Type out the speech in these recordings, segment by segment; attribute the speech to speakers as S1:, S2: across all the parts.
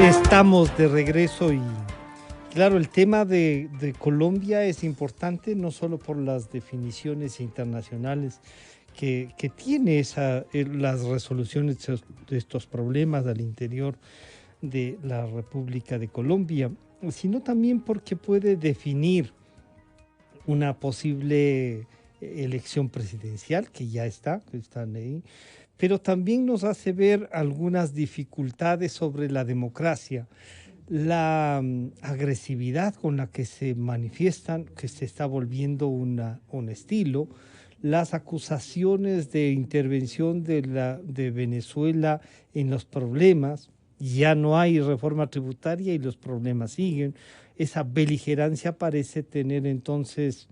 S1: Estamos de regreso y claro, el tema de Colombia es importante no solo por las definiciones internacionales que tiene las resoluciones de estos problemas al interior de la República de Colombia, sino también porque puede definir una posible elección presidencial que están ahí, pero también nos hace ver algunas dificultades sobre la democracia, la agresividad con la que se manifiestan, que se está volviendo un estilo, las acusaciones de intervención de Venezuela en los problemas, ya no hay reforma tributaria y los problemas siguen. Esa beligerancia parece tener entonces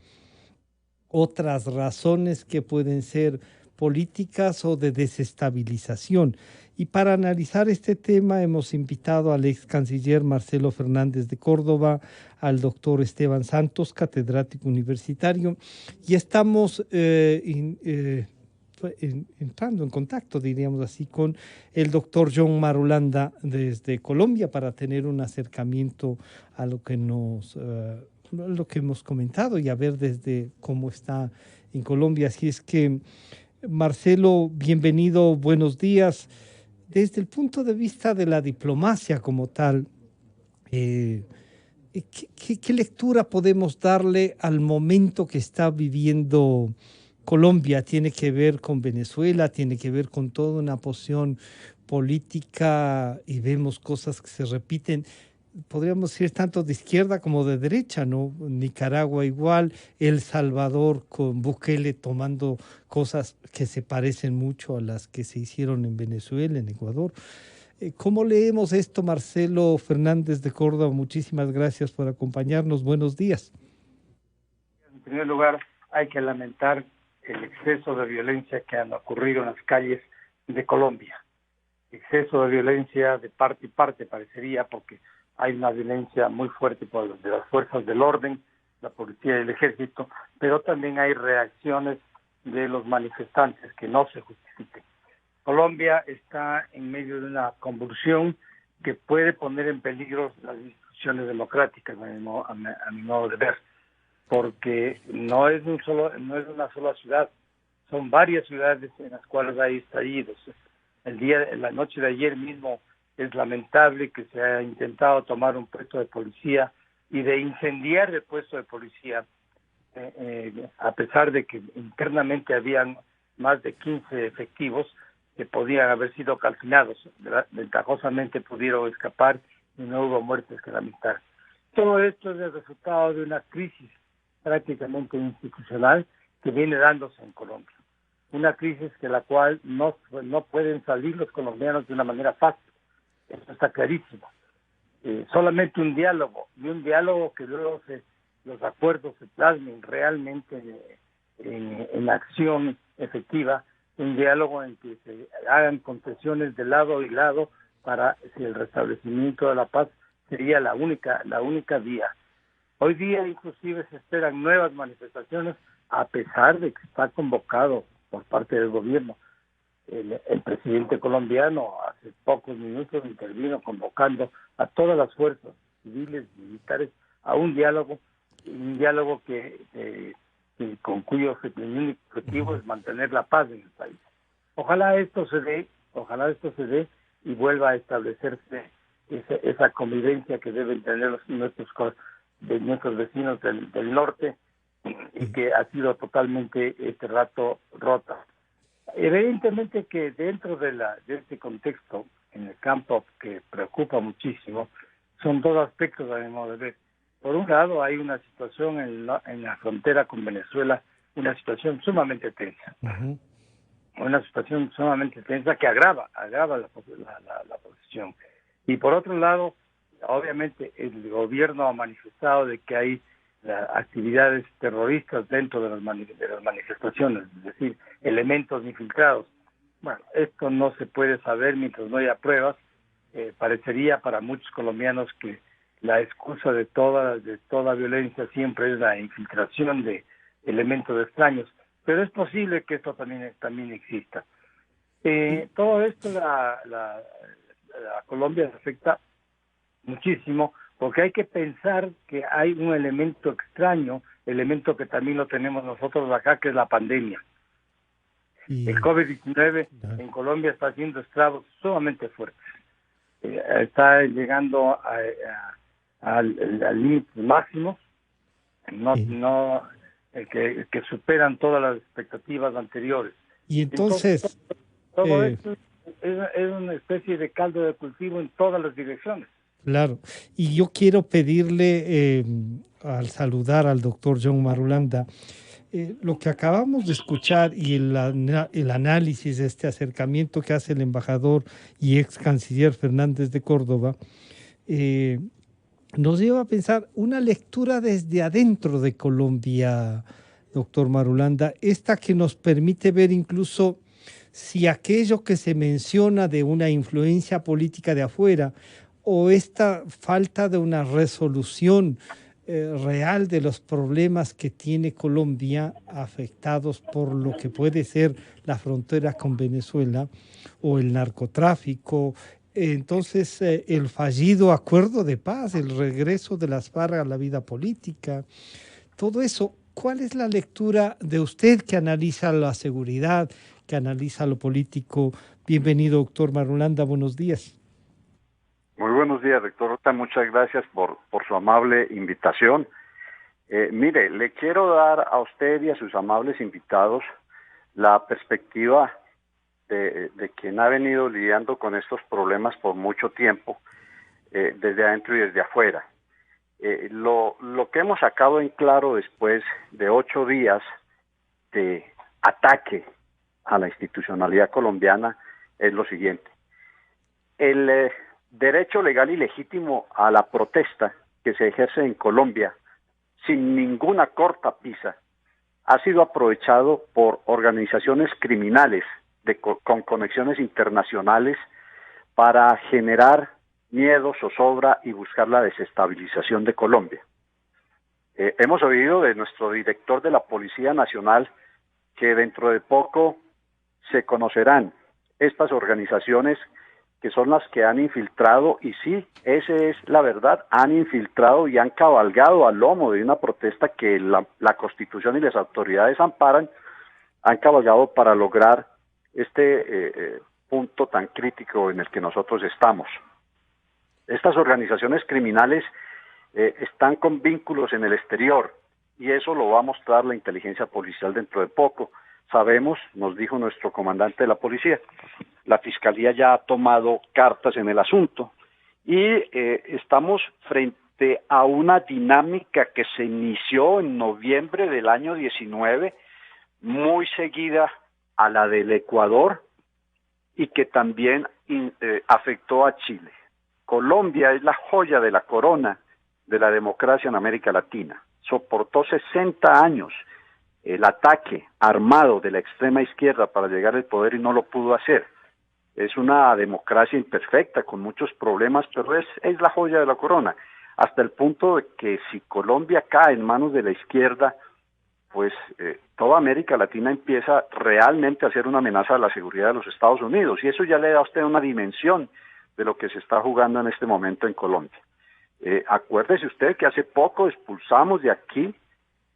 S1: otras razones que pueden ser políticas o de desestabilización. Y para analizar este tema hemos invitado al ex canciller Marcelo Fernández de Córdoba, al doctor Esteban Santos, catedrático universitario, y estamos entrando en contacto, diríamos así, con el doctor John Marulanda desde Colombia para tener un acercamiento a lo que hemos comentado y a ver desde cómo está en Colombia. Así es que, Marcelo, bienvenido, buenos días. Desde el punto de vista de la diplomacia como tal, eh, ¿qué lectura podemos darle al momento que está viviendo Colombia? Tiene que ver con Venezuela, tiene que ver con toda una posición política y vemos cosas que se repiten, podríamos decir, tanto de izquierda como de derecha, ¿no? Nicaragua igual, El Salvador con Bukele tomando cosas que se parecen mucho a las que se hicieron en Venezuela, en Ecuador. ¿Cómo leemos esto, Marcelo Fernández de Córdoba? Muchísimas gracias por acompañarnos. Buenos días.
S2: En primer lugar, hay que lamentar el exceso de violencia que han ocurrido en las calles de Colombia. Exceso de violencia de parte y parte, parecería, porque hay una violencia muy fuerte de las fuerzas del orden, la policía y el ejército, pero también hay reacciones de los manifestantes que no se justifiquen. Colombia está en medio de una convulsión que puede poner en peligro las instituciones democráticas, a mi modo de ver, porque no es una sola ciudad, son varias ciudades en las cuales hay estallidos. La noche de ayer mismo es lamentable que se haya intentado tomar un puesto de policía y de incendiar el puesto de policía, a pesar de que internamente habían más de 15 efectivos que podían haber sido calcinados, ¿verdad? Ventajosamente pudieron escapar y no hubo muertes que lamentar. Todo esto es el resultado de una crisis prácticamente institucional que viene dándose en Colombia. Una crisis de la cual no pueden salir los colombianos de una manera fácil. Eso está clarísimo. Solamente un diálogo, y un diálogo que luego los acuerdos se plasmen realmente en acción efectiva, un diálogo en que se hagan concesiones de lado y lado para si el restablecimiento de la paz sería la única vía. Hoy día inclusive se esperan nuevas manifestaciones a pesar de que está convocado por parte del gobierno. El presidente colombiano hace pocos minutos intervino convocando a todas las fuerzas civiles y militares a un diálogo con cuyo único objetivo es mantener la paz en el país. Ojalá esto se dé y vuelva a establecerse esa convivencia que deben tener nuestros vecinos del norte y que ha sido totalmente este rato rota. Evidentemente que dentro de este contexto, en el campo que preocupa muchísimo, son dos aspectos a mi modo de ver. Por un lado, hay una situación en la frontera con Venezuela, una situación sumamente tensa. Uh-huh. Una situación sumamente tensa que agrava la posición. Y por otro lado, obviamente el gobierno ha manifestado de que hay actividades terroristas dentro de las manifestaciones, es decir, elementos infiltrados. Bueno, esto no se puede saber mientras no haya pruebas. Parecería para muchos colombianos que la excusa de toda violencia siempre es la infiltración de elementos extraños, pero es posible que esto también exista. Todo esto a Colombia afecta muchísimo, porque hay que pensar que hay un elemento extraño, elemento que también lo tenemos nosotros acá, que es la pandemia. El
S1: Y,
S2: COVID-19 en Colombia está haciendo estragos sumamente fuertes. Está llegando al límite máximo,
S1: y,
S2: que superan todas las expectativas anteriores.
S1: y
S2: Entonces,
S1: entonces,
S2: todo
S1: eh,
S2: esto es una especie de caldo de cultivo en todas las direcciones.
S1: claro, y yo quiero pedirle, al saludar al doctor John Marulanda, lo que acabamos de escuchar y el análisis de este acercamiento que hace el embajador y ex canciller Fernández de Córdoba, eh, nos lleva a pensar una lectura desde adentro de Colombia, doctor Marulanda, esta que nos permite ver incluso si aquello que se menciona de una influencia política de afuera o esta falta de una resolución real de los problemas que tiene Colombia afectados por lo que puede ser la frontera con Venezuela o el narcotráfico. Entonces, el fallido acuerdo de paz, el regreso de las FARC a la vida política, todo eso, ¿cuál es la lectura de usted que analiza la seguridad, que analiza lo político? Bienvenido, doctor Marulanda, buenos días.
S3: Muy buenos días, doctor Rota. Muchas gracias por su amable invitación. Mire, le quiero dar a usted y a sus amables invitados la perspectiva de quien ha venido lidiando con estos problemas por mucho tiempo, desde adentro y desde afuera. Lo que hemos sacado en claro después de 8 días de ataque a la institucionalidad colombiana es lo siguiente. El derecho legal y legítimo a la protesta que se ejerce en Colombia sin ninguna cortapisa ha sido aprovechado por organizaciones criminales con conexiones internacionales para generar miedo, zozobra y buscar la desestabilización de Colombia. Hemos oído de nuestro director de la Policía Nacional que dentro de poco se conocerán estas organizaciones que son las que han infiltrado, y sí, esa es la verdad, han infiltrado y han cabalgado al lomo de una protesta que la Constitución y las autoridades amparan, han cabalgado para lograr este punto tan crítico en el que nosotros estamos. Estas organizaciones criminales están con vínculos en el exterior, y eso lo va a mostrar la inteligencia policial dentro de poco. Sabemos, nos dijo nuestro comandante de la policía, la Fiscalía ya ha tomado cartas en el asunto y estamos frente a una dinámica que se inició en noviembre del año 19, muy seguida a la del Ecuador y que también afectó a Chile. Colombia es la joya de la corona de la democracia en América Latina. Soportó 60 años el ataque armado de la extrema izquierda para llegar al poder y no lo pudo hacer. Es una democracia imperfecta, con muchos problemas, pero es la joya de la corona, hasta el punto de que si Colombia cae en manos de la izquierda, pues toda América Latina empieza realmente a ser una amenaza a la seguridad de los Estados Unidos, y eso ya le da a usted una dimensión de lo que se está jugando en este momento en Colombia. Acuérdese usted que hace poco expulsamos de aquí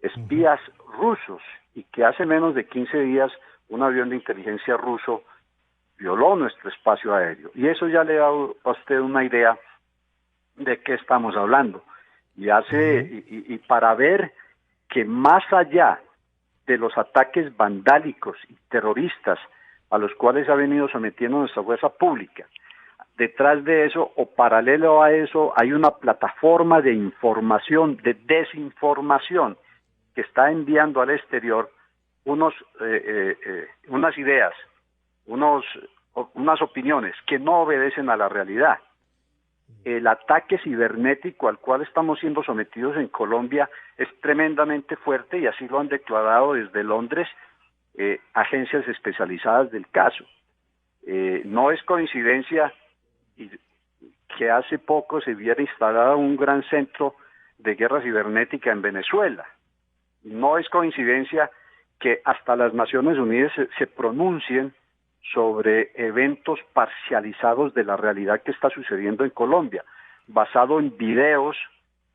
S3: espías rusos y que hace menos de 15 días un avión de inteligencia ruso violó nuestro espacio aéreo. Y eso ya le da a usted una idea de qué estamos hablando. Y para ver que más allá de los ataques vandálicos y terroristas a los cuales ha venido sometiendo nuestra fuerza pública, detrás de eso o paralelo a eso hay una plataforma de información, de desinformación, que está enviando al exterior unas ideas, unas opiniones que no obedecen a la realidad. El ataque cibernético al cual estamos siendo sometidos en Colombia es tremendamente fuerte y así lo han declarado desde Londres agencias especializadas del caso. No es coincidencia que hace poco se hubiera instalado un gran centro de guerra cibernética en Venezuela. No es coincidencia que hasta las Naciones Unidas se pronuncien sobre eventos parcializados de la realidad que está sucediendo en Colombia. basado en videos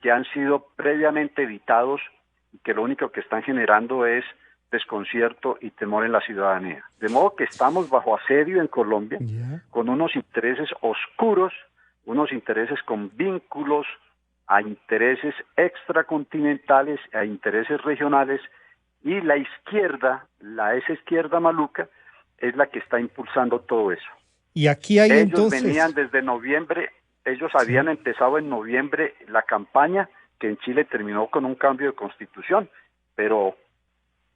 S3: que han sido previamente editados y que lo único que están generando es desconcierto y temor en la ciudadanía. De modo que estamos bajo asedio en Colombia, con unos intereses oscuros, unos intereses con vínculos a intereses extracontinentales, a intereses regionales, y la izquierda, esa izquierda maluca, es la que está impulsando todo eso.
S1: Y aquí hay
S3: ellos venían desde noviembre, ellos habían empezado en noviembre la campaña, que en Chile terminó con un cambio de constitución, pero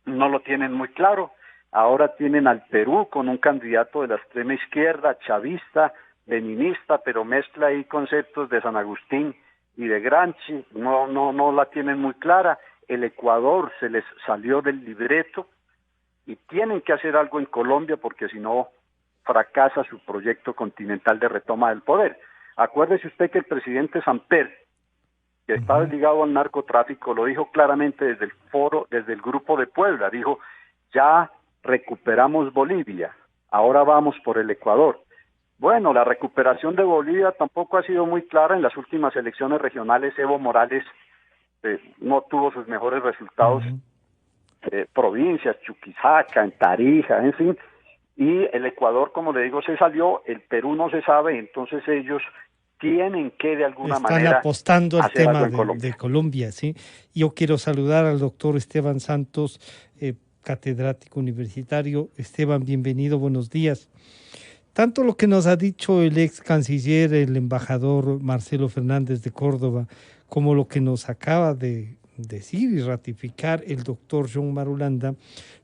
S3: no lo tienen muy claro. Ahora tienen al Perú con un candidato de la extrema izquierda, chavista, leninista, pero mezcla ahí conceptos de San Agustín y de Gramsci, no la tienen muy clara. El Ecuador se les salió del libreto y tienen que hacer algo en Colombia porque si no fracasa su proyecto continental de retoma del poder. Acuérdese usted que el presidente Samper, que estaba ligado al narcotráfico, lo dijo claramente desde el Grupo de Puebla, dijo, ya recuperamos Bolivia, ahora vamos por el Ecuador. Bueno, la recuperación de Bolivia tampoco ha sido muy clara. En las últimas elecciones regionales, Evo Morales no tuvo sus mejores resultados, provincias, Chuquisaca, en Tarija, en fin, y el Ecuador, como le digo, se salió, el Perú no se sabe, entonces ellos tienen que de alguna manera
S1: están apostando al tema
S3: de
S1: Colombia, ¿sí? Yo quiero saludar al doctor Esteban Santos, catedrático universitario. Esteban, bienvenido, buenos días. Tanto lo que nos ha dicho el ex canciller, el embajador Marcelo Fernández de Córdoba, como lo que nos acaba de decir y ratificar el doctor John Marulanda,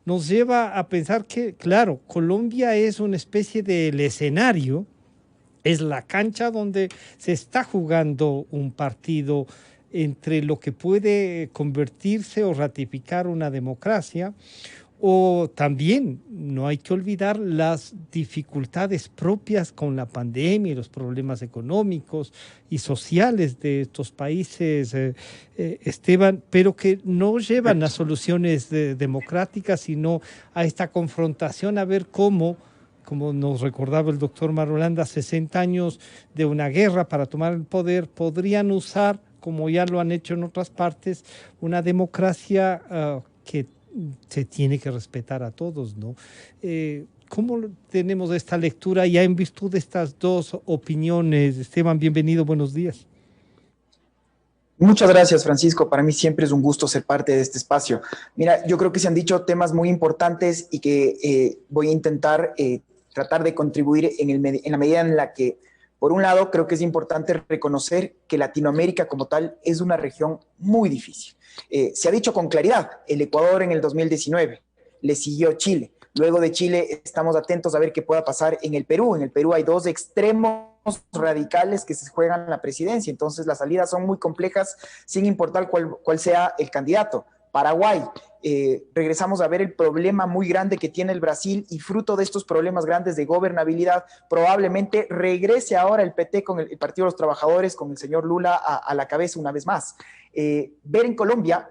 S1: nos lleva a pensar que, claro, Colombia es una especie del escenario, es la cancha donde se está jugando un partido entre lo que puede convertirse o ratificar una democracia, o también no hay que olvidar las dificultades propias con la pandemia y los problemas económicos y sociales de estos países, Esteban, pero que no llevan a soluciones democráticas, sino a esta confrontación, a ver cómo, como nos recordaba el doctor Marulanda, 60 años de una guerra para tomar el poder, podrían usar, como ya lo han hecho en otras partes, una democracia que se tiene que respetar a todos, ¿no? ¿Cómo tenemos esta lectura ya en virtud de estas dos opiniones? Esteban, bienvenido, buenos días.
S4: Muchas gracias, Francisco. Para mí siempre es un gusto ser parte de este espacio. Mira, yo creo que se han dicho temas muy importantes y que voy a intentar tratar de contribuir en la medida en la que, por un lado, creo que es importante reconocer que Latinoamérica como tal es una región muy difícil. Se ha dicho con claridad, el Ecuador en el 2019, le siguió Chile. Luego de Chile estamos atentos a ver qué pueda pasar en el Perú. En el Perú hay dos extremos radicales que se juegan la presidencia, entonces las salidas son muy complejas sin importar cuál sea el candidato. Paraguay, regresamos a ver el problema muy grande que tiene el Brasil y fruto de estos problemas grandes de gobernabilidad, probablemente regrese ahora el PT con el Partido de los Trabajadores, con el señor Lula a la cabeza una vez más. Ver en Colombia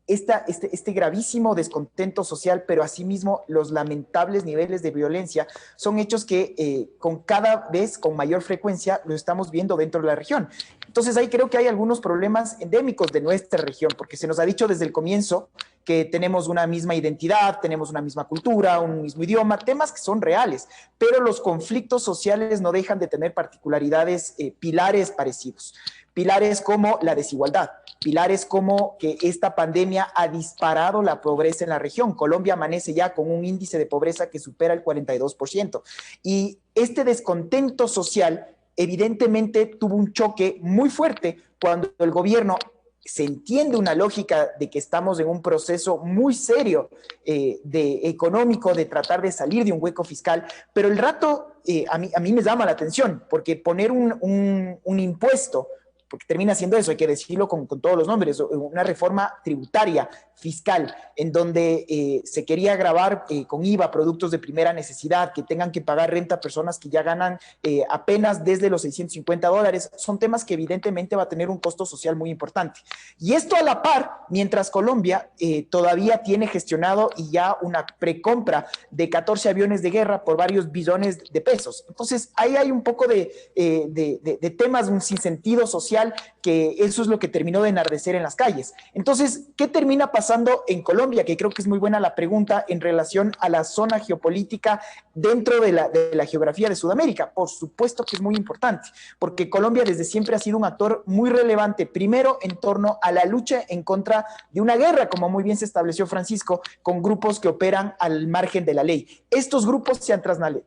S4: este gravísimo descontento social, pero asimismo los lamentables niveles de violencia son hechos que con cada vez con mayor frecuencia lo estamos viendo dentro de la región. Entonces ahí creo que hay algunos problemas endémicos de nuestra región, porque se nos ha dicho desde el comienzo que tenemos una misma identidad, tenemos una misma cultura, un mismo idioma, temas que son reales, pero los conflictos sociales no dejan de tener particularidades, pilares parecidos. Pilares como la desigualdad, pilares como que esta pandemia ha disparado la pobreza en la región. Colombia amanece ya con un índice de pobreza que supera el 42%. Y este descontento social evidentemente tuvo un choque muy fuerte cuando el gobierno se entiende una lógica de que estamos en un proceso muy serio económico, de tratar de salir de un hueco fiscal, pero el rato a mí me llama la atención, porque poner un impuesto porque termina siendo eso, hay que decirlo con todos los nombres, una reforma tributaria, fiscal, en donde se quería gravar con IVA productos de primera necesidad, que tengan que pagar renta a personas que ya ganan apenas desde los $650, son temas que evidentemente va a tener un costo social muy importante. Y esto a la par, mientras Colombia todavía tiene gestionado y ya una precompra de 14 aviones de guerra por varios billones de pesos. Entonces, ahí hay un poco de temas, un sinsentido social, que eso es lo que terminó de enardecer en las calles. Entonces, ¿qué termina pasando en Colombia? Que creo que es muy buena la pregunta en relación a la zona geopolítica dentro de la geografía de Sudamérica. Por supuesto que es muy importante, porque Colombia desde siempre ha sido un actor muy relevante, primero en torno a la lucha en contra de una guerra, como muy bien se estableció Francisco, con grupos que operan al margen de la ley. Estos grupos se han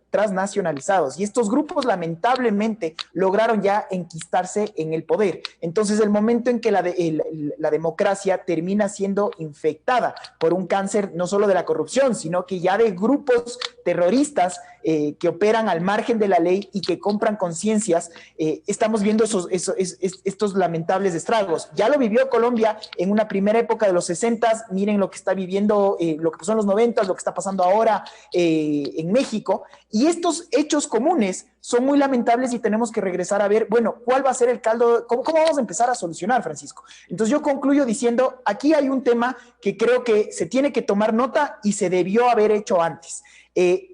S4: transnacionalizados y estos grupos lamentablemente lograron ya enquistarse en el poder. Entonces, el momento en que la democracia termina siendo infectada por un cáncer no solo de la corrupción, sino que ya de grupos terroristas que operan al margen de la ley y que compran conciencias, estamos viendo estos lamentables estragos. Ya lo vivió Colombia en una primera época de los 60, miren lo que está viviendo, lo que pasó en los 90, lo que está pasando ahora en México, y estos hechos comunes son muy lamentables y tenemos que regresar a ver, bueno, ¿cuál va a ser el caldo? ¿Cómo vamos a empezar a solucionar, Francisco? Entonces yo concluyo diciendo, aquí hay un tema que creo que se tiene que tomar nota y se debió haber hecho antes.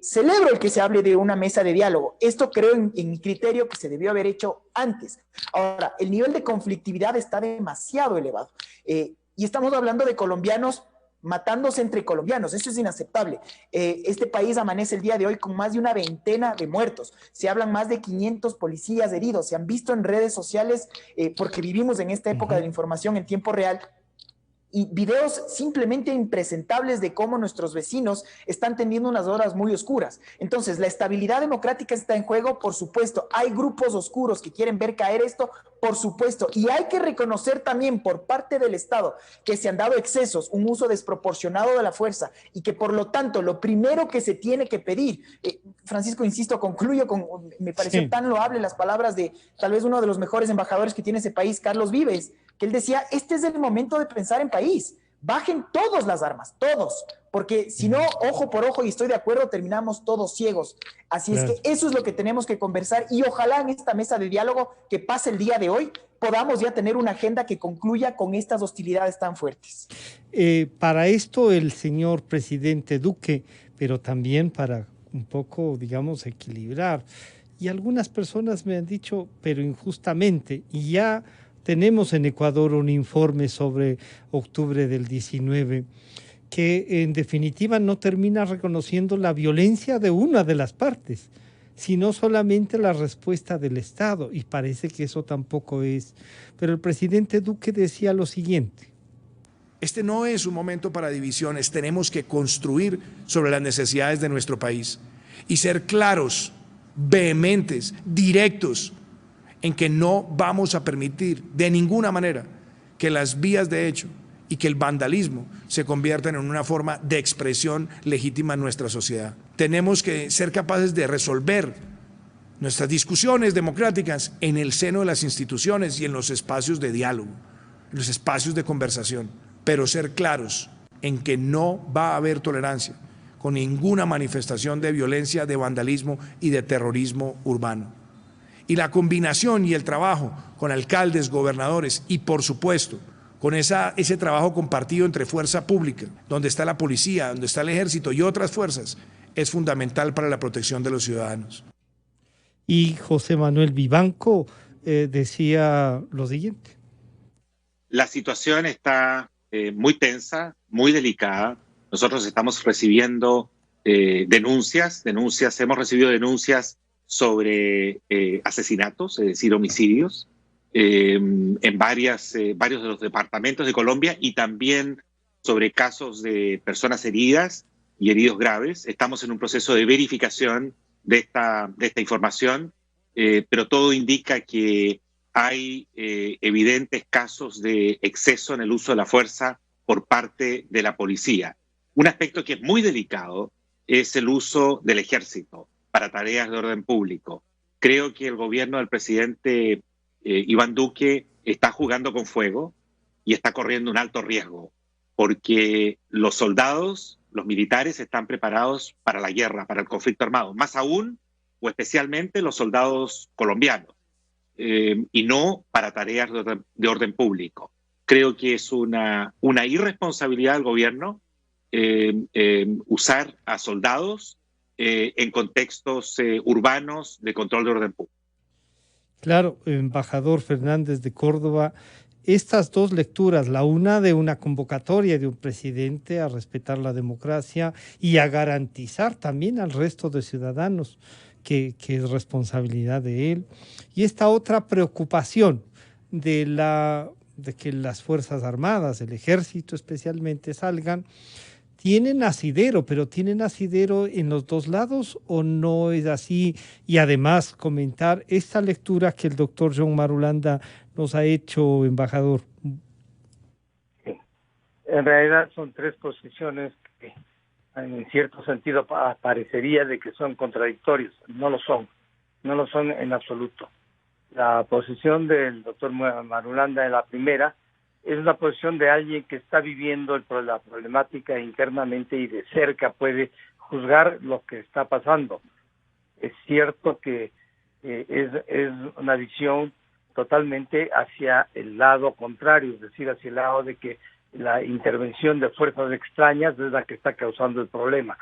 S4: Celebro el que se hable de una mesa de diálogo. Esto creo en mi criterio que se debió haber hecho antes. Ahora, el nivel de conflictividad está demasiado elevado. Y estamos hablando de colombianos matándose entre colombianos. Eso es inaceptable. Este país amanece el día de hoy con más de una veintena de muertos. Se hablan más de 500 policías heridos. Se han visto en redes sociales, porque vivimos en esta época de la información en tiempo real, y videos simplemente impresentables de cómo nuestros vecinos están teniendo unas horas muy oscuras. Entonces, la estabilidad democrática está en juego, por supuesto. Hay grupos oscuros que quieren ver caer esto, por supuesto. Y hay que reconocer también por parte del Estado que se han dado excesos, un uso desproporcionado de la fuerza, y que por lo tanto lo primero que se tiene que pedir, Francisco, insisto, concluyo me pareció tan loable las palabras de tal vez uno de los mejores embajadores que tiene ese país, Carlos Vives, que él decía, este es el momento de pensar en país, bajen todos las armas, todos, porque si no, ojo por ojo, y estoy de acuerdo, terminamos todos ciegos. Así es que eso es lo que tenemos que conversar, y ojalá en esta mesa de diálogo que pase el día de hoy, podamos ya tener una agenda que concluya con estas hostilidades tan fuertes.
S1: Para esto el señor presidente Duque, pero también para un poco, digamos, equilibrar, y algunas personas me han dicho, pero injustamente, y ya tenemos en Ecuador un informe sobre octubre del 19 que en definitiva no termina reconociendo la violencia de una de las partes, sino solamente la respuesta del Estado, y parece que eso tampoco es. Pero el presidente Duque decía lo siguiente:
S5: este no es un momento para divisiones, tenemos que construir sobre las necesidades de nuestro país y ser claros, vehementes, directos, en que no vamos a permitir de ninguna manera que las vías de hecho y que el vandalismo se conviertan en una forma de expresión legítima en nuestra sociedad. Tenemos que ser capaces de resolver nuestras discusiones democráticas en el seno de las instituciones y en los espacios de diálogo, en los espacios de conversación, pero ser claros en que no va a haber tolerancia con ninguna manifestación de violencia, de vandalismo y de terrorismo urbano. Y la combinación y el trabajo con alcaldes, gobernadores y, por supuesto, con ese trabajo compartido entre fuerza pública, donde está la policía, donde está el ejército y otras fuerzas, es fundamental para la protección de los ciudadanos.
S1: Y José Manuel Vivanco decía lo siguiente:
S6: la situación está muy tensa, muy delicada. Nosotros estamos recibiendo denuncias, hemos recibido denuncias sobre asesinatos, es decir, homicidios, en varios de los departamentos de Colombia, y también sobre casos de personas heridas y heridos graves. Estamos en un proceso de verificación de esta información, pero todo indica que hay evidentes casos de exceso en el uso de la fuerza por parte de la policía. Un aspecto que es muy delicado es el uso del ejército para tareas de orden público. Creo que el gobierno del presidente Iván Duque está jugando con fuego y está corriendo un alto riesgo, porque los soldados, los militares están preparados para la guerra, para el conflicto armado, más aún o especialmente los soldados colombianos, y no para tareas de orden público. Creo que es una irresponsabilidad del gobierno usar a soldados en contextos urbanos de control de orden público.
S1: Claro, embajador Fernández de Córdoba, estas dos lecturas, la una de una convocatoria de un presidente a respetar la democracia y a garantizar también al resto de ciudadanos que es responsabilidad de él, y esta otra preocupación de que las Fuerzas Armadas, el Ejército especialmente, salgan. ¿Tienen asidero, pero tienen asidero en los dos lados o no es así? Y además comentar esta lectura que el doctor John Marulanda nos ha hecho, embajador.
S2: Sí. En realidad son tres posiciones que en cierto sentido parecería de que son contradictorios. No lo son en absoluto. La posición del doctor Marulanda en la primera es una posición de alguien que está viviendo la problemática internamente y de cerca puede juzgar lo que está pasando. Es cierto que es una visión totalmente hacia el lado contrario, es decir, hacia el lado de que la intervención de fuerzas extrañas es la que está causando el problema.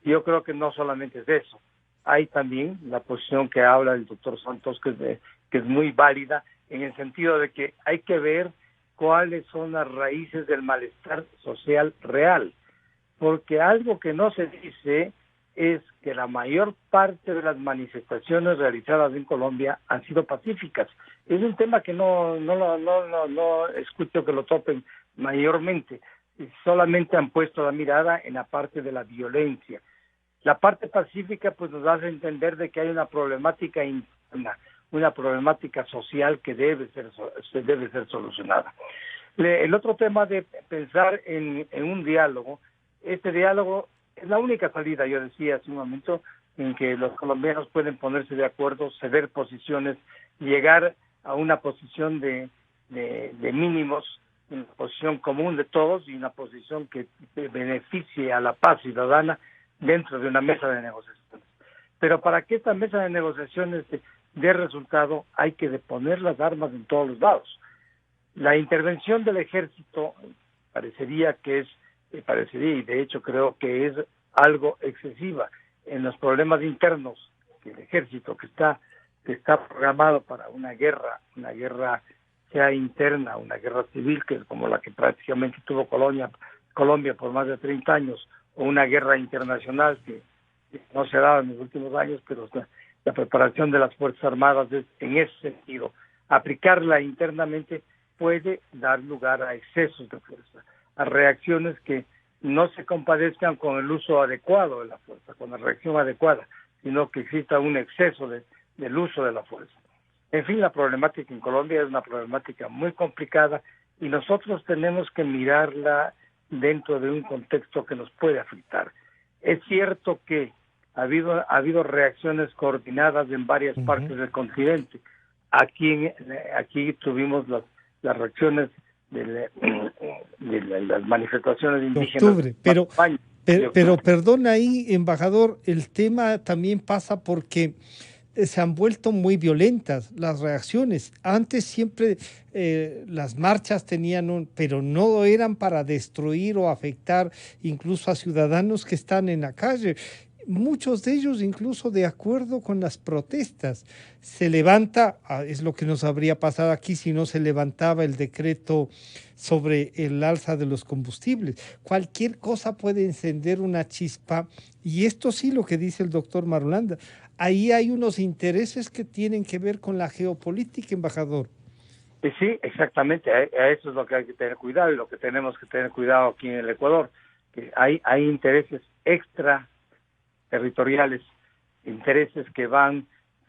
S2: Yo creo que no solamente es eso. Hay también la posición que habla el doctor Santos, que es muy válida, en el sentido de que hay que ver cuáles son las raíces del malestar social real, porque algo que no se dice es que la mayor parte de las manifestaciones realizadas en Colombia han sido pacíficas. Es un tema que no escucho que lo topen mayormente, solamente han puesto la mirada en la parte de la violencia. La parte pacífica pues nos hace entender de que hay una problemática interna, una problemática social que debe ser solucionada. El otro tema de pensar en un diálogo, este diálogo es la única salida, yo decía hace un momento, en que los colombianos pueden ponerse de acuerdo, ceder posiciones, llegar a una posición de mínimos, una posición común de todos y una posición que beneficie a la paz ciudadana dentro de una mesa de negociaciones. Pero para que esta mesa de negociaciones de resultado hay que deponer las armas en todos los lados. La intervención del ejército parecería y de hecho creo que es algo excesiva en los problemas internos que el ejército que está programado para una guerra sea interna, una guerra civil que es como la que prácticamente tuvo Colombia por más de 30 años, o una guerra internacional que no se ha dado en los últimos años, pero la preparación de las Fuerzas Armadas es en ese sentido. Aplicarla internamente puede dar lugar a excesos de fuerza, a reacciones que no se compadezcan con el uso adecuado de la fuerza, con la reacción adecuada, sino que exista un exceso del uso de la fuerza. En fin, la problemática en Colombia es una problemática muy complicada y nosotros tenemos que mirarla dentro de un contexto que nos puede afectar. Es cierto que ha habido reacciones coordinadas en varias partes del continente. Aquí tuvimos las reacciones de las manifestaciones indígenas.
S1: Octubre, pero perdón ahí, embajador, el tema también pasa porque se han vuelto muy violentas las reacciones. Antes siempre las marchas tenían pero no eran para destruir o afectar incluso a ciudadanos que están en la calle. Muchos de ellos incluso de acuerdo con las protestas. Se levanta, es lo que nos habría pasado aquí si no se levantaba el decreto sobre el alza de los combustibles. Cualquier cosa puede encender una chispa y esto sí lo que dice el doctor Marulanda. Ahí hay unos intereses que tienen que ver con la geopolítica, embajador.
S2: Sí, exactamente. A eso es lo que hay que tener cuidado y lo que tenemos que tener cuidado aquí en el Ecuador, que hay intereses extraterritoriales, intereses que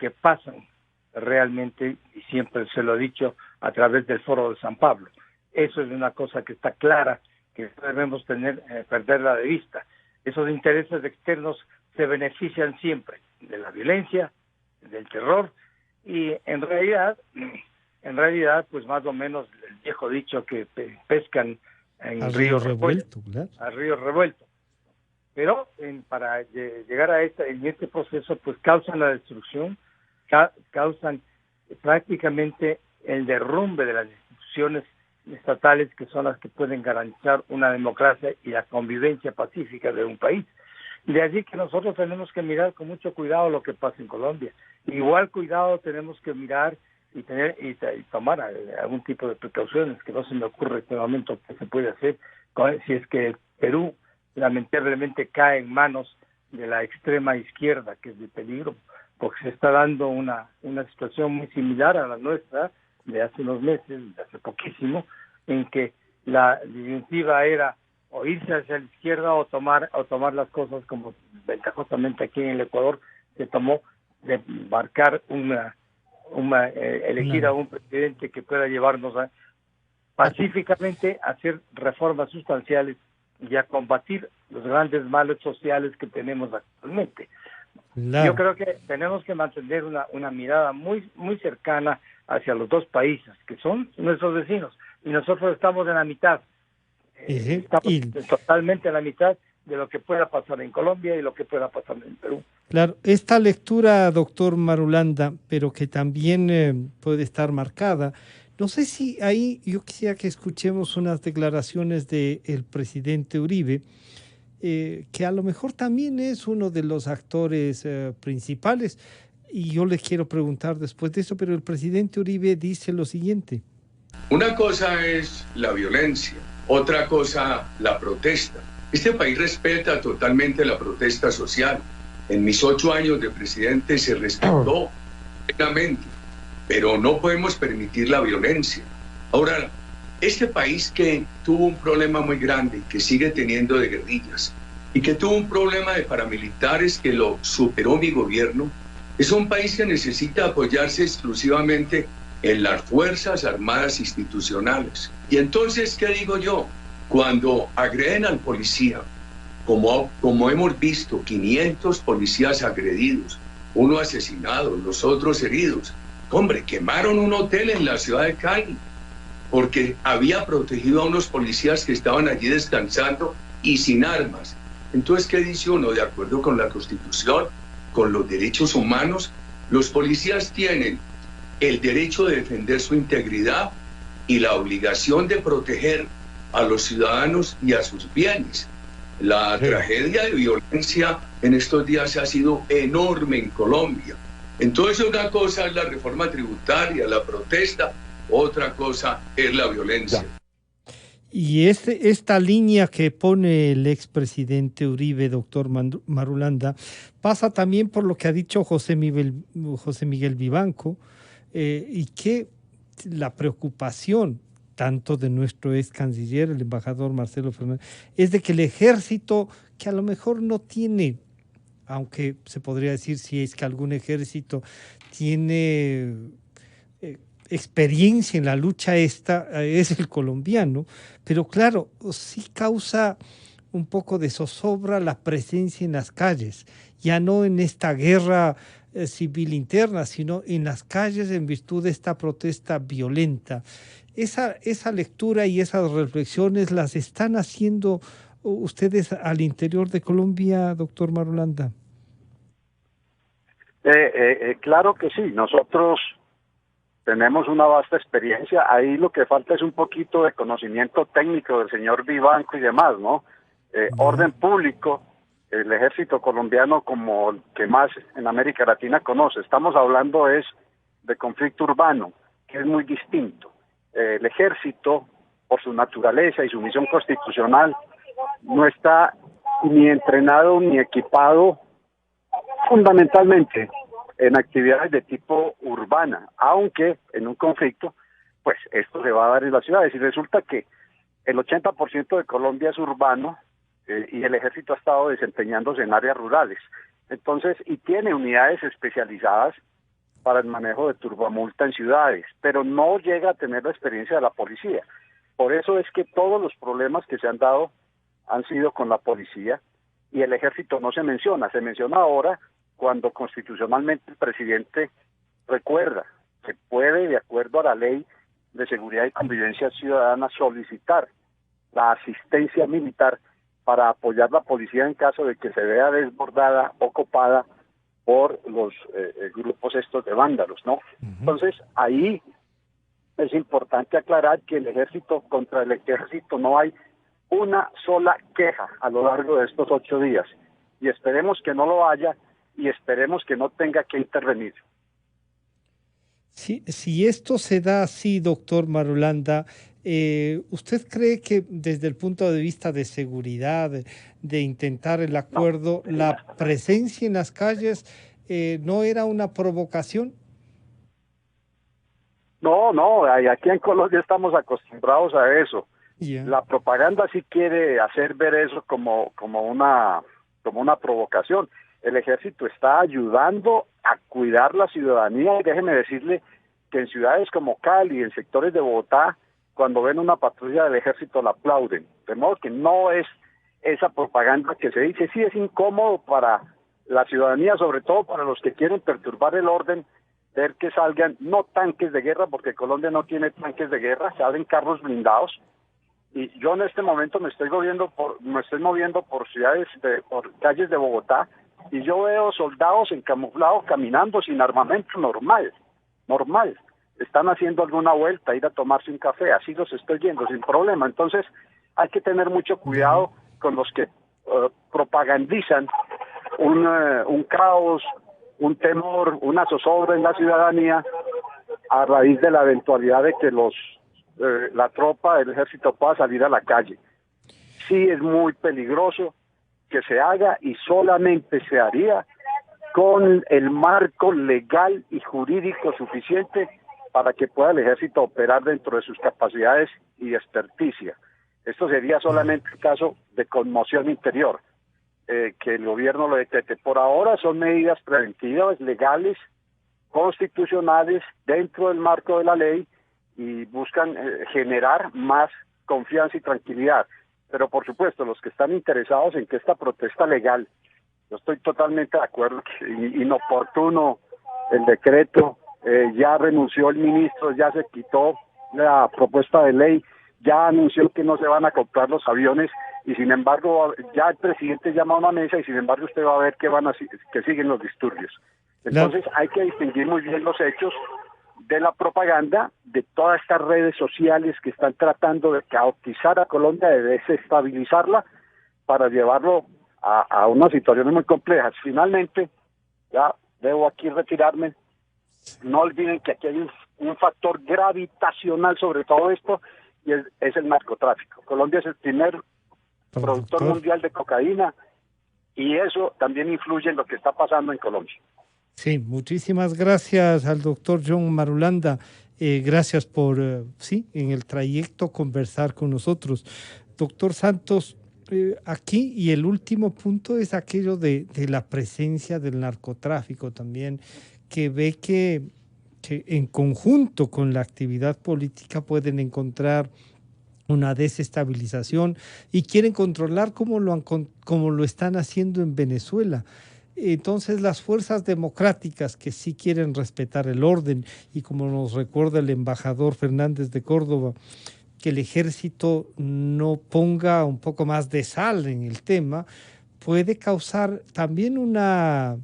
S2: pasan realmente, y siempre se lo he dicho, a través del Foro de San Pablo. Eso es una cosa que está clara, que no debemos perderla de vista. Esos intereses externos se benefician siempre de la violencia, del terror, y en realidad en realidad, pues más o menos el viejo dicho que pescan en
S1: Al
S2: río
S1: revuelto, claro.
S2: al río revuelto. Pero para llegar a en este proceso, pues causan la destrucción, causan prácticamente el derrumbe de las instituciones estatales, que son las que pueden garantizar una democracia y la convivencia pacífica de un país. De allí que nosotros tenemos que mirar con mucho cuidado lo que pasa en Colombia. Igual cuidado tenemos que mirar y tomar algún tipo de precauciones, que no se me ocurre en este momento que se puede hacer si es que Perú lamentablemente cae en manos de la extrema izquierda, que es de peligro, porque se está dando una situación muy similar a la nuestra de hace unos meses, de hace poquísimo, en que la disyuntiva era o irse hacia la izquierda o tomar las cosas como ventajosamente aquí en el Ecuador se tomó, de marcar elegir a un presidente que pueda llevarnos a pacíficamente a hacer reformas sustanciales y a combatir los grandes males sociales que tenemos actualmente. Yo creo que tenemos que mantener una mirada muy muy cercana hacia los dos países, que son nuestros vecinos, y nosotros estamos en la mitad. Estamos totalmente en la mitad de lo que pueda pasar en Colombia y lo que pueda pasar en Perú.
S1: Claro, esta lectura, doctor Marulanda, pero que también puede estar marcada. No sé si ahí yo quisiera que escuchemos unas declaraciones del presidente Uribe, que a lo mejor también es uno de los actores principales, y yo le quiero preguntar después de eso, pero el presidente Uribe dice lo siguiente.
S7: Una cosa es la violencia, otra cosa la protesta. Este país respeta totalmente la protesta social. En mis 8 años de presidente se respetó plenamente, pero no podemos permitir la violencia. Ahora, este país que tuvo un problema muy grande, que sigue teniendo de guerrillas, y que tuvo un problema de paramilitares que lo superó mi gobierno, es un país que necesita apoyarse exclusivamente en las Fuerzas Armadas institucionales. Y entonces, ¿qué digo yo? Cuando agreden al policía, como hemos visto, 500 policías agredidos, uno asesinado, los otros heridos. Hombre, quemaron un hotel en la ciudad de Cali porque había protegido a unos policías que estaban allí descansando y sin armas. Entonces, ¿qué dice uno? De acuerdo con la Constitución, con los derechos humanos, los policías tienen el derecho de defender su integridad y la obligación de proteger a los ciudadanos y a sus bienes. La tragedia de violencia en estos días ha sido enorme en Colombia. Entonces, una cosa es la reforma tributaria, la protesta, otra cosa es la violencia.
S1: Y esta línea que pone el expresidente Uribe, doctor Marulanda, pasa también por lo que ha dicho José Miguel Vivanco, y que la preocupación tanto de nuestro ex canciller, el embajador Marcelo Fernández, es de que el ejército, que a lo mejor no tiene, aunque se podría decir si es que algún ejército tiene experiencia en la lucha esta, es el colombiano, pero claro, sí causa un poco de zozobra la presencia en las calles, ya no en esta guerra civil interna, sino en las calles en virtud de esta protesta violenta. Esa lectura y esas reflexiones las están haciendo ustedes al interior de Colombia, doctor Marulanda.
S3: Claro que sí, nosotros tenemos una vasta experiencia, ahí lo que falta es un poquito de conocimiento técnico del señor Vivanco y demás, ¿no? Orden público, el ejército colombiano como el que más en América Latina conoce, estamos hablando es de conflicto urbano, que es muy distinto. El ejército, por su naturaleza y su misión constitucional, no está ni entrenado ni equipado fundamentalmente en actividades de tipo urbana, aunque en un conflicto, pues esto se va a dar en las ciudades. Y resulta que el 80% de Colombia es urbano y el ejército ha estado desempeñándose en áreas rurales. Entonces, y tiene unidades especializadas para el manejo de turbamulta en ciudades, pero no llega a tener la experiencia de la policía. Por eso es que todos los problemas que se han dado han sido con la policía y el ejército no se menciona ahora cuando constitucionalmente el presidente recuerda que puede, de acuerdo a la ley de seguridad y convivencia ciudadana, solicitar la asistencia militar para apoyar la policía en caso de que se vea desbordada o copada por los grupos estos de vándalos, ¿no? Entonces, ahí es importante aclarar que contra el ejército no hay una sola queja a lo largo de estos 8 días, y esperemos que no lo haya, y esperemos que no tenga que intervenir.
S1: Si esto se da así, doctor Marulanda, ¿usted cree que desde el punto de vista de seguridad, de intentar el acuerdo, la presencia en las calles no era una provocación?
S3: No, aquí en Colombia estamos acostumbrados a eso.
S1: Yeah.
S3: La propaganda sí quiere hacer ver eso como una provocación. El ejército está ayudando a cuidar la ciudadanía, y déjeme decirle que en ciudades como Cali, en sectores de Bogotá, cuando ven una patrulla del ejército la aplauden. De modo que no es esa propaganda que se dice. Sí es incómodo para la ciudadanía, sobre todo para los que quieren perturbar el orden, ver que salgan no tanques de guerra, porque Colombia no tiene tanques de guerra, salen carros blindados. Y yo en este momento me estoy moviendo por ciudades, por calles de Bogotá, y yo veo soldados en camuflado caminando sin armamento normal. Están haciendo alguna vuelta, ir a tomarse un café, así los estoy viendo sin problema. Entonces hay que tener mucho cuidado con los que propagandizan un caos, un temor, una zozobra en la ciudadanía a raíz de la eventualidad de que la tropa del ejército pueda salir a la calle. Sí es muy peligroso que se haga, y solamente se haría con el marco legal y jurídico suficiente para que pueda el ejército operar dentro de sus capacidades y experticia. Esto sería solamente el caso de conmoción interior, que el gobierno lo decrete. Por ahora son medidas preventivas, legales, constitucionales, dentro del marco de la ley, y buscan generar más confianza y tranquilidad. Pero por supuesto, los que están interesados en que esta protesta legal, yo estoy totalmente de acuerdo que inoportuno el decreto, ya renunció el ministro, ya se quitó la propuesta de ley, ya anunció que no se van a comprar los aviones, y sin embargo ya el presidente llama a una mesa, y sin embargo usted va a ver que siguen los disturbios. Entonces hay que distinguir muy bien los hechos de la propaganda, de todas estas redes sociales que están tratando de caotizar a Colombia, de desestabilizarla, para llevarlo a unas situaciones muy complejas. Finalmente, ya debo aquí retirarme. No olviden que aquí hay un factor gravitacional sobre todo esto, y es el narcotráfico. Colombia es el primer productor mundial de cocaína, y eso también influye en lo que está pasando en Colombia.
S1: Sí, muchísimas gracias al doctor John Marulanda. Gracias por, en el trayecto conversar con nosotros. Doctor Santos, aquí, y el último punto es aquello de la presencia del narcotráfico también, que ve que en conjunto con la actividad política pueden encontrar una desestabilización, y quieren controlar como lo están haciendo en Venezuela. Entonces las fuerzas democráticas que sí quieren respetar el orden, y como nos recuerda el embajador Fernández de Córdoba, que el ejército no ponga un poco más de sal en el tema, puede causar también una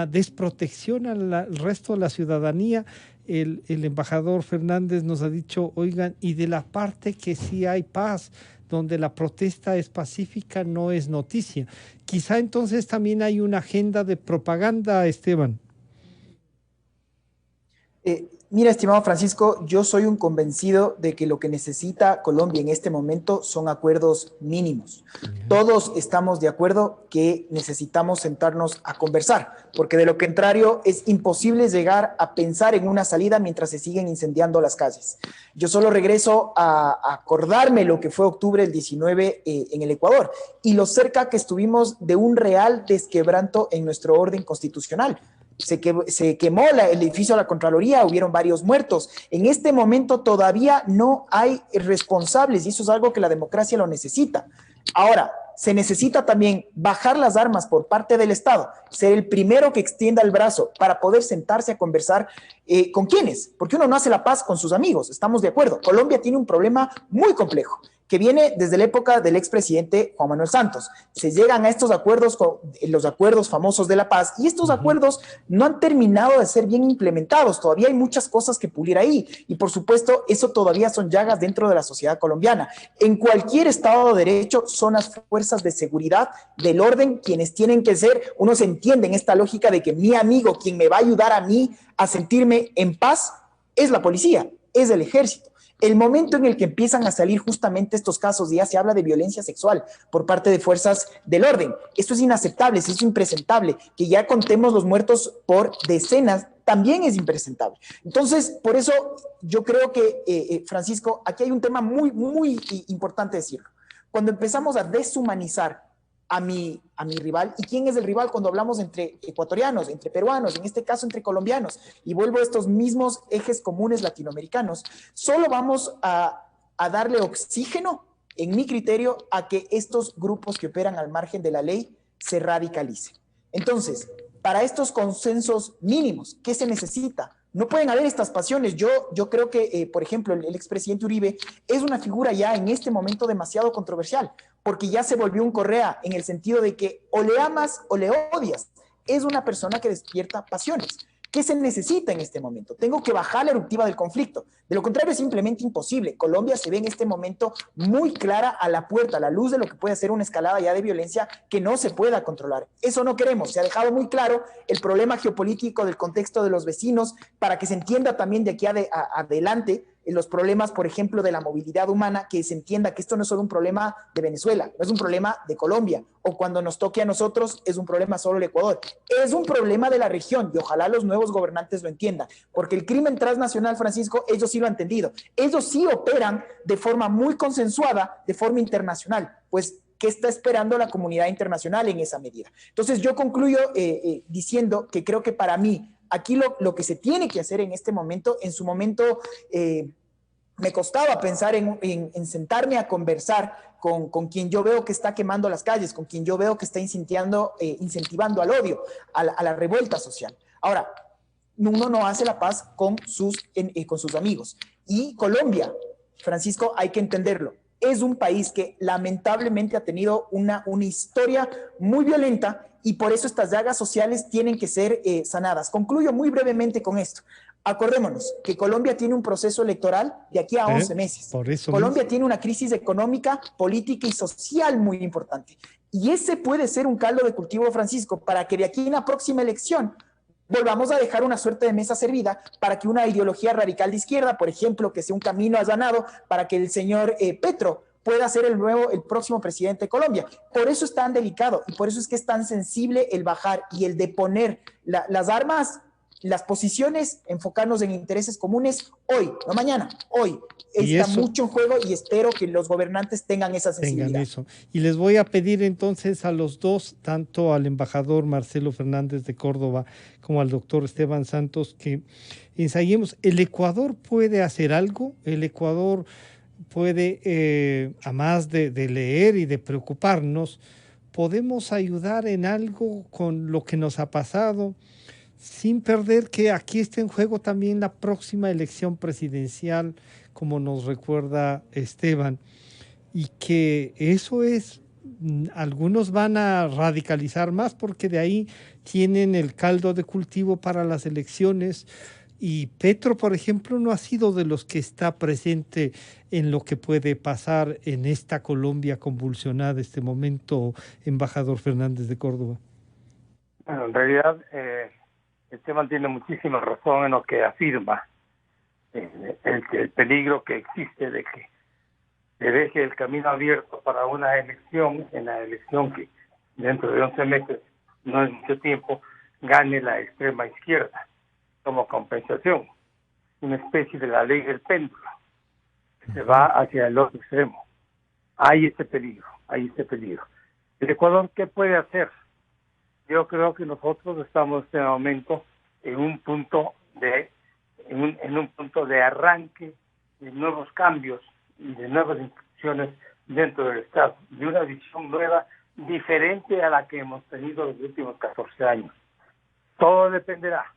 S1: desprotección al resto de la ciudadanía. El embajador Fernández nos ha dicho, oigan, y de la parte que sí hay paz, donde la protesta es pacífica, no es noticia. Quizá entonces también hay una agenda de propaganda, Esteban.
S4: Mira, estimado Francisco, yo soy un convencido de que lo que necesita Colombia en este momento son acuerdos mínimos. Todos estamos de acuerdo que necesitamos sentarnos a conversar, porque de lo contrario es imposible llegar a pensar en una salida mientras se siguen incendiando las calles. Yo solo regreso a acordarme lo que fue octubre del 19 en el Ecuador, y lo cerca que estuvimos de un real desquebranto en nuestro orden constitucional. Se quemó el edificio de la Contraloría, hubieron varios muertos. En este momento todavía no hay responsables, y eso es algo que la democracia lo necesita. Ahora, se necesita también bajar las armas por parte del Estado, ser el primero que extienda el brazo para poder sentarse a conversar. ¿Con quiénes? Porque uno no hace la paz con sus amigos, estamos de acuerdo. Colombia tiene un problema muy complejo que viene desde la época del expresidente Juan Manuel Santos. Se llegan a estos acuerdos, los acuerdos famosos de la paz, y estos acuerdos no han terminado de ser bien implementados. Todavía hay muchas cosas que pulir ahí, y por supuesto, eso todavía son llagas dentro de la sociedad colombiana. En cualquier Estado de Derecho son las fuerzas de seguridad del orden quienes tienen que ser. Uno se entiende en esta lógica de que mi amigo, quien me va a ayudar a mí a sentirme en paz, es la policía, es el ejército. El momento en el que empiezan a salir justamente estos casos, ya se habla de violencia sexual por parte de fuerzas del orden. Esto es inaceptable, esto es impresentable. Que ya contemos los muertos por decenas también es impresentable. Entonces, por eso yo creo que, Francisco, aquí hay un tema muy, muy importante decirlo. Cuando empezamos a deshumanizar a mi rival, ¿y quién es el rival cuando hablamos entre ecuatorianos, entre peruanos, en este caso entre colombianos? Y vuelvo a estos mismos ejes comunes latinoamericanos. Solo vamos a darle oxígeno, en mi criterio, a que estos grupos que operan al margen de la ley se radicalicen. Entonces, para estos consensos mínimos, ¿qué se necesita? No pueden haber estas pasiones. Yo creo que, por ejemplo, el expresidente Uribe es una figura ya en este momento demasiado controversial, porque ya se volvió un Correa en el sentido de que o le amas o le odias. Es una persona que despierta pasiones. ¿Qué se necesita en este momento? Tengo que bajar la eruptiva del conflicto. De lo contrario, es simplemente imposible. Colombia se ve en este momento muy clara a la puerta, a la luz de lo que puede ser una escalada ya de violencia que no se pueda controlar. Eso no queremos. Se ha dejado muy claro el problema geopolítico del contexto de los vecinos para que se entienda también de aquí adelante los problemas, por ejemplo, de la movilidad humana, que se entienda que esto no es solo un problema de Venezuela, no es un problema de Colombia, o cuando nos toque a nosotros es un problema solo del Ecuador, es un problema de la región, y ojalá los nuevos gobernantes lo entiendan, porque el crimen transnacional, Francisco, ellos sí lo han entendido, ellos sí operan de forma muy consensuada, de forma internacional, pues ¿qué está esperando la comunidad internacional en esa medida? Entonces yo concluyo diciendo que creo que para mí, aquí lo que se tiene que hacer en este momento, en su momento me costaba pensar en sentarme a conversar con quien yo veo que está quemando las calles, con quien yo veo que está incentivando al odio, a la revuelta social. Ahora, uno no hace la paz con sus amigos. Y Colombia, Francisco, hay que entenderlo, es un país que lamentablemente ha tenido una historia muy violenta y por eso estas llagas sociales tienen que ser sanadas. Concluyo muy brevemente con esto. Acordémonos que Colombia tiene un proceso electoral de aquí a 11 meses.
S1: Por eso
S4: Colombia tiene una crisis económica, política y social muy importante. Y ese puede ser un caldo de cultivo, Francisco, para que de aquí en la próxima elección volvamos a dejar una suerte de mesa servida para que una ideología radical de izquierda, por ejemplo, que sea un camino allanado para que el señor Petro pueda ser el próximo presidente de Colombia. Por eso es tan delicado y por eso es que es tan sensible el bajar y el de poner las armas, las posiciones, enfocarnos en intereses comunes hoy, no mañana, hoy. Está mucho en juego y espero que los gobernantes tengan esa sensibilidad.
S1: Tengan eso. Y les voy a pedir entonces a los dos, tanto al embajador Marcelo Fernández de Córdoba como al doctor Esteban Santos, que ensayemos. ¿El Ecuador puede hacer algo? ¿El Ecuador puede, además de leer y de preocuparnos, podemos ayudar en algo con lo que nos ha pasado? Sin perder que aquí está en juego también la próxima elección presidencial, como nos recuerda Esteban, y que eso es, algunos van a radicalizar más porque de ahí tienen el caldo de cultivo para las elecciones, y Petro, por ejemplo, no ha sido de los que está presente en lo que puede pasar en esta Colombia convulsionada, este momento, embajador Fernández de Córdoba.
S2: Bueno, en realidad Esteban tiene muchísima razón en lo que afirma, el peligro que existe de que se deje el camino abierto para una elección, en la elección que dentro de 11 meses, no es mucho tiempo, gane la extrema izquierda como compensación, una especie de la ley del péndulo, que se va hacia el otro extremo. Hay ese peligro, hay ese peligro. ¿El Ecuador qué puede hacer? Yo creo que nosotros estamos en este momento en un punto de arranque de nuevos cambios y de nuevas instituciones dentro del Estado, de una visión nueva, diferente a la que hemos tenido los últimos 14 años. Todo dependerá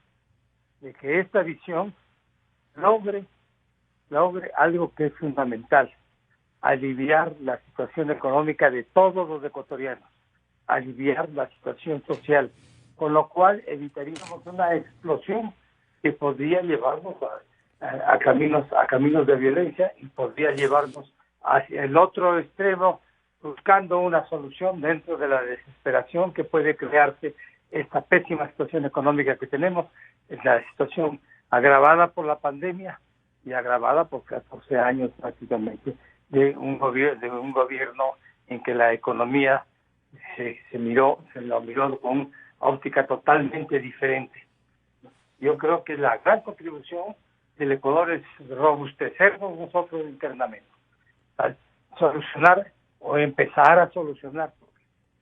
S2: de que esta visión logre algo que es fundamental: aliviar la situación económica de todos los ecuatorianos, aliviar la situación social, con lo cual evitaríamos una explosión que podría llevarnos a caminos de violencia y podría llevarnos hacia el otro extremo, buscando una solución dentro de la desesperación que puede crearse esta pésima situación económica que tenemos, es la situación agravada por la pandemia y agravada por 14 años prácticamente de un gobierno en que la economía se lo miró con una óptica totalmente diferente. Yo creo que la gran contribución del Ecuador es robustecernos nosotros internamente, solucionar o empezar a solucionar, porque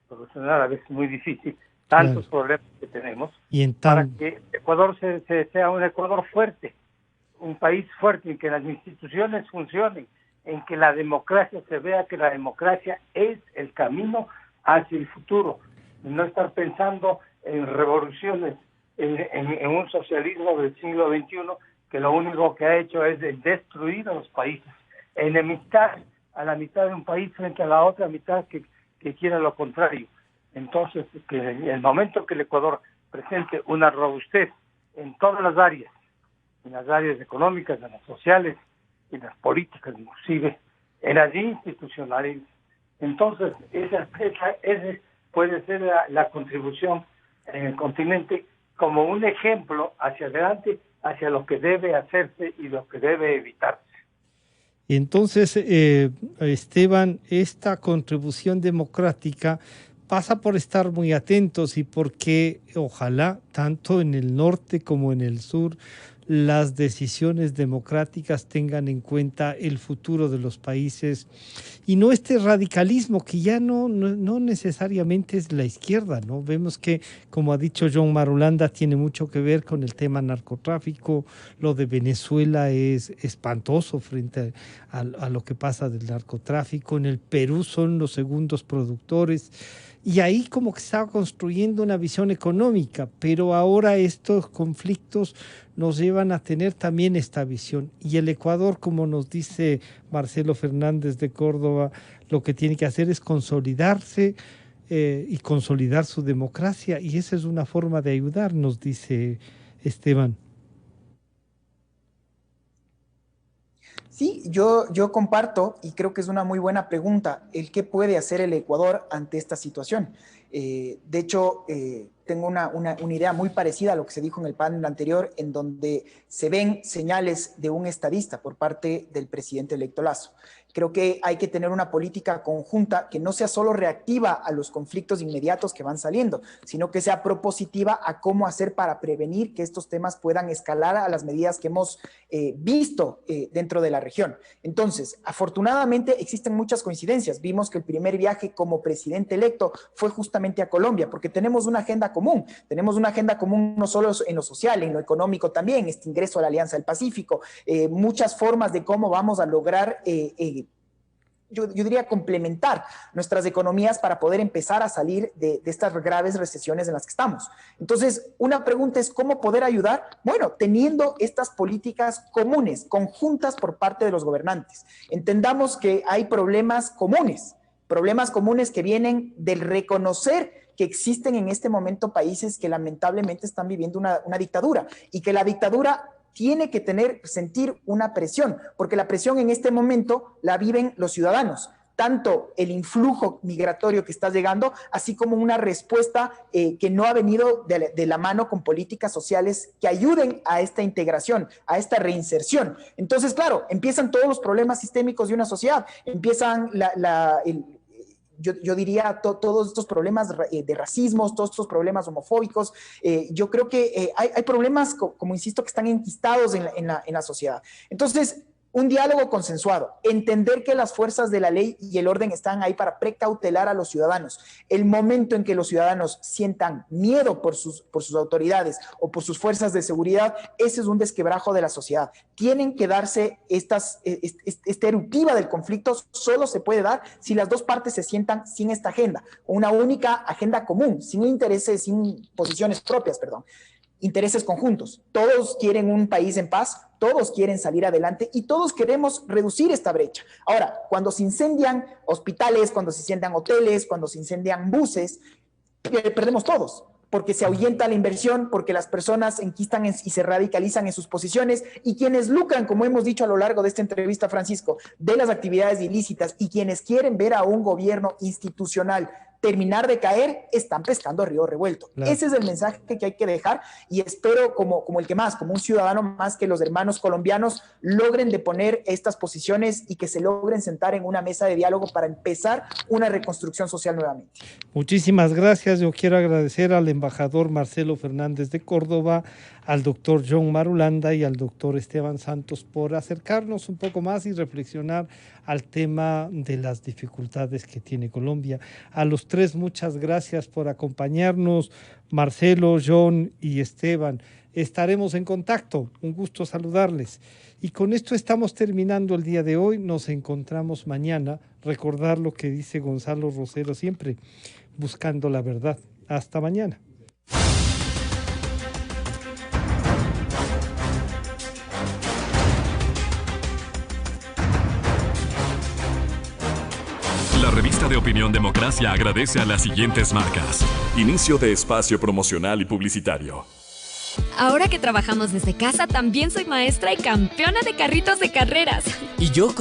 S2: solucionar a veces es muy difícil, tantos problemas que tenemos, para que Ecuador sea un Ecuador fuerte, un país fuerte, en que las instituciones funcionen, en que la democracia se vea que la democracia es el camino hacia el futuro, no estar pensando en revoluciones, en un socialismo del siglo XXI que lo único que ha hecho es destruir a los países, enemistar a la mitad de un país frente a la otra mitad que quiera lo contrario. Entonces, que en el momento que el Ecuador presente una robustez en todas las áreas, en las áreas económicas, en las sociales, en las políticas inclusive, en las institucionales, entonces esa puede ser la contribución en el continente como un ejemplo hacia adelante, hacia lo que debe hacerse y lo que debe evitarse.
S1: Entonces, Esteban, esta contribución democrática pasa por estar muy atentos y porque ojalá tanto en el norte como en el sur las decisiones democráticas tengan en cuenta el futuro de los países y no este radicalismo que ya no necesariamente es la izquierda, ¿no? Vemos que, como ha dicho John Marulanda, tiene mucho que ver con el tema narcotráfico. Lo de Venezuela es espantoso frente a lo que pasa del narcotráfico. En el Perú son los segundos productores. Y ahí como que estaba construyendo una visión económica, pero ahora estos conflictos nos llevan a tener también esta visión. Y el Ecuador, como nos dice Marcelo Fernández de Córdoba, lo que tiene que hacer es consolidarse y consolidar su democracia. Y esa es una forma de ayudar, nos dice Esteban.
S4: Sí, yo comparto y creo que es una muy buena pregunta el qué puede hacer el Ecuador ante esta situación. De hecho, tengo una idea muy parecida a lo que se dijo en el panel anterior, en donde se ven señales de un estadista por parte del presidente electo Lasso. Creo que hay que tener una política conjunta que no sea solo reactiva a los conflictos inmediatos que van saliendo, sino que sea propositiva a cómo hacer para prevenir que estos temas puedan escalar a las medidas que hemos visto dentro de la región. Entonces, afortunadamente existen muchas coincidencias. Vimos que el primer viaje como presidente electo fue justamente a Colombia, porque tenemos una agenda común. Tenemos una agenda común no solo en lo social, en lo económico también, este ingreso a la Alianza del Pacífico, muchas formas de cómo vamos a lograr yo diría complementar nuestras economías para poder empezar a salir de estas graves recesiones en las que estamos. Entonces, una pregunta es ¿cómo poder ayudar? Bueno, teniendo estas políticas comunes, conjuntas por parte de los gobernantes. Entendamos que hay problemas comunes que vienen del reconocer que existen en este momento países que lamentablemente están viviendo una dictadura y que la dictadura tiene que sentir una presión, porque la presión en este momento la viven los ciudadanos, tanto el influjo migratorio que está llegando, así como una respuesta que no ha venido de la mano con políticas sociales que ayuden a esta integración, a esta reinserción. Entonces, claro, empiezan todos los problemas sistémicos de una sociedad, empiezan yo diría todos estos problemas de racismo, todos estos problemas homofóbicos. Yo creo que hay problemas, como insisto, que están enquistados en la sociedad. Entonces, Un diálogo consensuado, entender que las fuerzas de la ley y el orden están ahí para precautelar a los ciudadanos. El momento en que los ciudadanos sientan miedo por sus autoridades o por sus fuerzas de seguridad, ese es un desquebrajo de la sociedad. Tienen que darse esta eruptiva del conflicto, solo se puede dar si las dos partes se sientan sin esta agenda, una única agenda común, sin intereses, sin posiciones propias, intereses conjuntos. Todos quieren un país en paz, todos quieren salir adelante y todos queremos reducir esta brecha. Ahora, cuando se incendian hospitales, cuando se incendian hoteles, cuando se incendian buses, perdemos todos, porque se ahuyenta la inversión, porque las personas enquistan y se radicalizan en sus posiciones, y quienes lucran, como hemos dicho a lo largo de esta entrevista, Francisco, de las actividades ilícitas, y quienes quieren ver a un gobierno institucional terminar de caer, están pescando a río revuelto. Claro. Ese es el mensaje que hay que dejar, y espero como el que más, como un ciudadano más, que los hermanos colombianos logren deponer estas posiciones y que se logren sentar en una mesa de diálogo para empezar una reconstrucción social nuevamente.
S1: Muchísimas gracias. Yo quiero agradecer al embajador Marcelo Fernández de Córdoba, al doctor John Marulanda y al doctor Esteban Santos por acercarnos un poco más y reflexionar al tema de las dificultades que tiene Colombia. A los tres, muchas gracias por acompañarnos, Marcelo, John y Esteban. Estaremos en contacto, un gusto saludarles. Y con esto estamos terminando el día de hoy, nos encontramos mañana. Recordar lo que dice Gonzalo Rosero siempre, buscando la verdad. Hasta mañana.
S8: La revista de Opinión Democracia agradece a las siguientes marcas. Inicio de espacio promocional y publicitario.
S9: Ahora que trabajamos desde casa, también soy maestra y campeona de carritos de carreras.
S10: Y yo